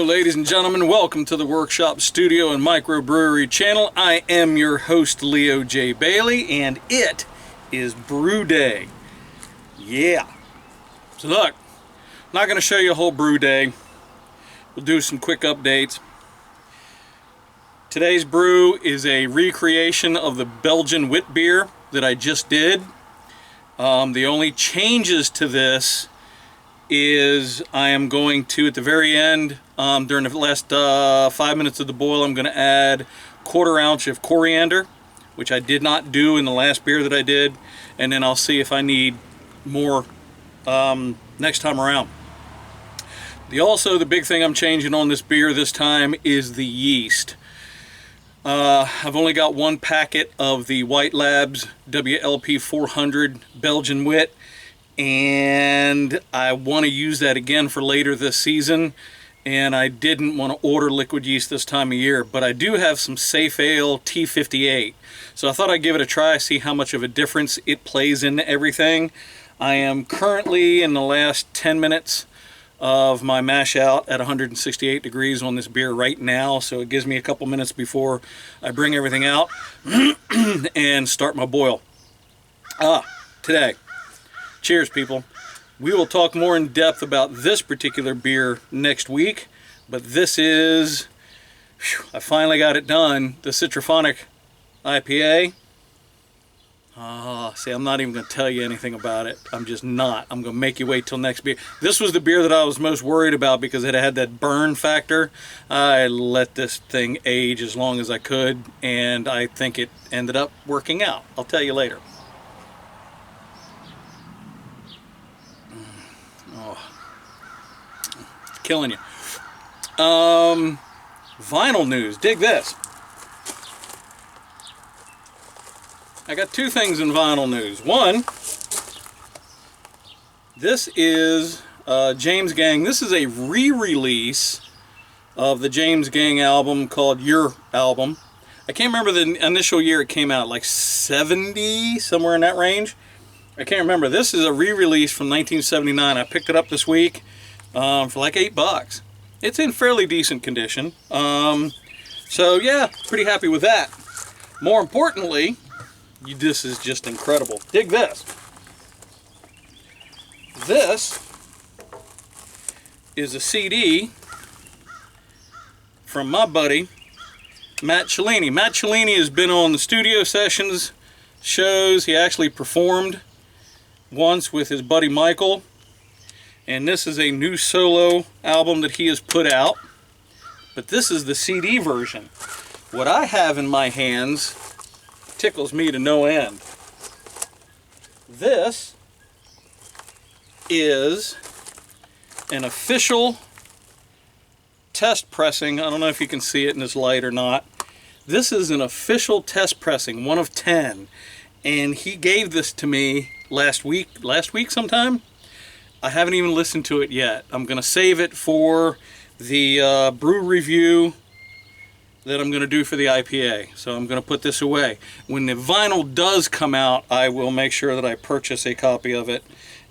ladies and gentlemen, welcome to the WorkShop Studio and Micro-Brewery channel. I am your host, Leo J. Bailey, and it is Brew Day. Yeah. So look, I'm not going to show you a whole brew day. We'll do some quick updates. Today's brew is a recreation of the Belgian Witbier that I just did. The only changes to this is I am going to, at the very end, during the last 5 minutes of the boil, I'm going to add 1/4 ounce of coriander, which I did not do in the last beer that I did, and then I'll see if I need more next time around. Also, the big thing I'm changing on this beer this time is the yeast. I've only got one packet of the White Labs WLP 400 Belgian Wit, and I want to use that again for later this season, and I didn't want to order liquid yeast this time of year, but I do have some Safe Ale T58, so I thought I'd give it a try, see how much of a difference it plays into everything. I am currently in the last 10 minutes of my mash out at 168 degrees on this beer right now, so it gives me a couple minutes before I bring everything out and start my boil. Today. Cheers, people. We will talk more in depth about this particular beer next week, but this is, I finally got it done, the CitraPhonic IPA. See, I'm not even going to tell you anything about it. I'm just not. I'm going to make you wait till next beer. This was the beer that I was most worried about because it had that burn factor. I let this thing age as long as I could, and I think it ended up working out. I'll tell you later. Killing you. Vinyl news. Dig this. I got two things in vinyl news. One, this is James Gang. This is a re-release of the James Gang album called Your Album. I can't remember the initial year it came out, like 70, somewhere in that range. I can't remember. This is a re-release from 1979. I picked it up this week for like $8. It's in fairly decent condition. So yeah, pretty happy with that. More importantly, this is just incredible. Dig this. This is a CD from my buddy, Matt Chellini. Matt Chellini has been on the studio sessions shows. He actually performed once with his buddy Michael. And this is a new solo album that he has put out. But this is the CD version. What I have in my hands tickles me to no end. This is an official test pressing. I don't know if you can see it in this light or not. This is an official test pressing, 1 of 10. And he gave this to me last week sometime. I haven't even listened to it yet. I'm going to save it for the brew review that I'm going to do for the IPA. So I'm going to put this away. When the vinyl does come out, I will make sure that I purchase a copy of it.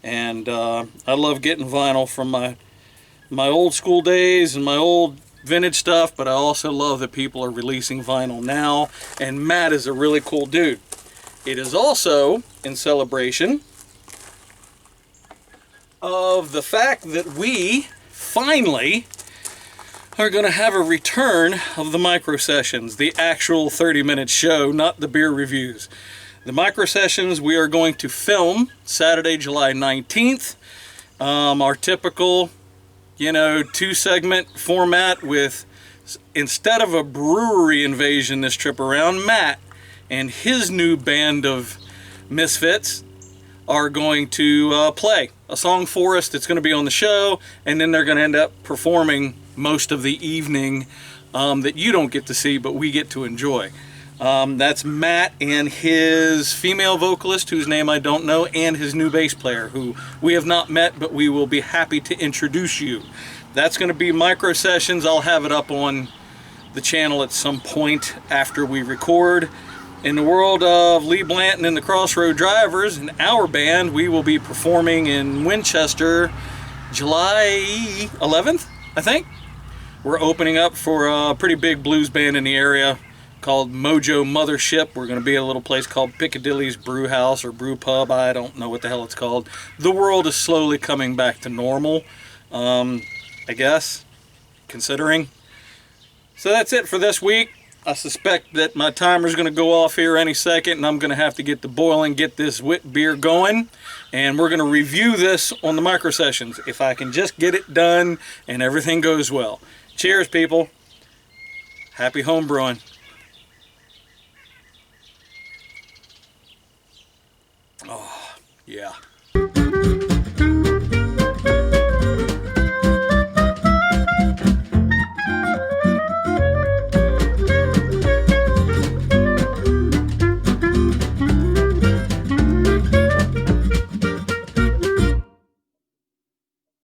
And I love getting vinyl from my old school days and my old vintage stuff, but I also love that people are releasing vinyl now. And Matt is a really cool dude. It is also in celebration of the fact that we finally are going to have a return of the micro sessions, the actual 30-minute show, not the beer reviews. The micro sessions we are going to film Saturday, July 19th. Our typical, 2-segment format with, instead of a brewery invasion this trip around, Matt and his new band of misfits are going to play a song for us that's going to be on the show, and then they're going to end up performing most of the evening that you don't get to see, but we get to enjoy. That's Matt and his female vocalist, whose name I don't know, and his new bass player, who we have not met, but we will be happy to introduce you. That's going to be micro sessions. I'll have it up on the channel at some point after we record. In the world of Lee Blanton and the Crossroad Drivers and our band, we will be performing in Winchester July 11th, I think. we're opening up for a pretty big blues band in the area called Mojo Mothership. We're going to be at a little place called Piccadilly's Brew House or Brew Pub. I don't know what the hell it's called. The world is slowly coming back to normal, I guess, considering. So that's it for this week. I suspect that my timer's going to go off here any second, and I'm going to have to get the boiling, get this wit beer going, and we're going to review this on the micro sessions if I can just get it done and everything goes well. Cheers, people. Happy home brewing. Oh, yeah.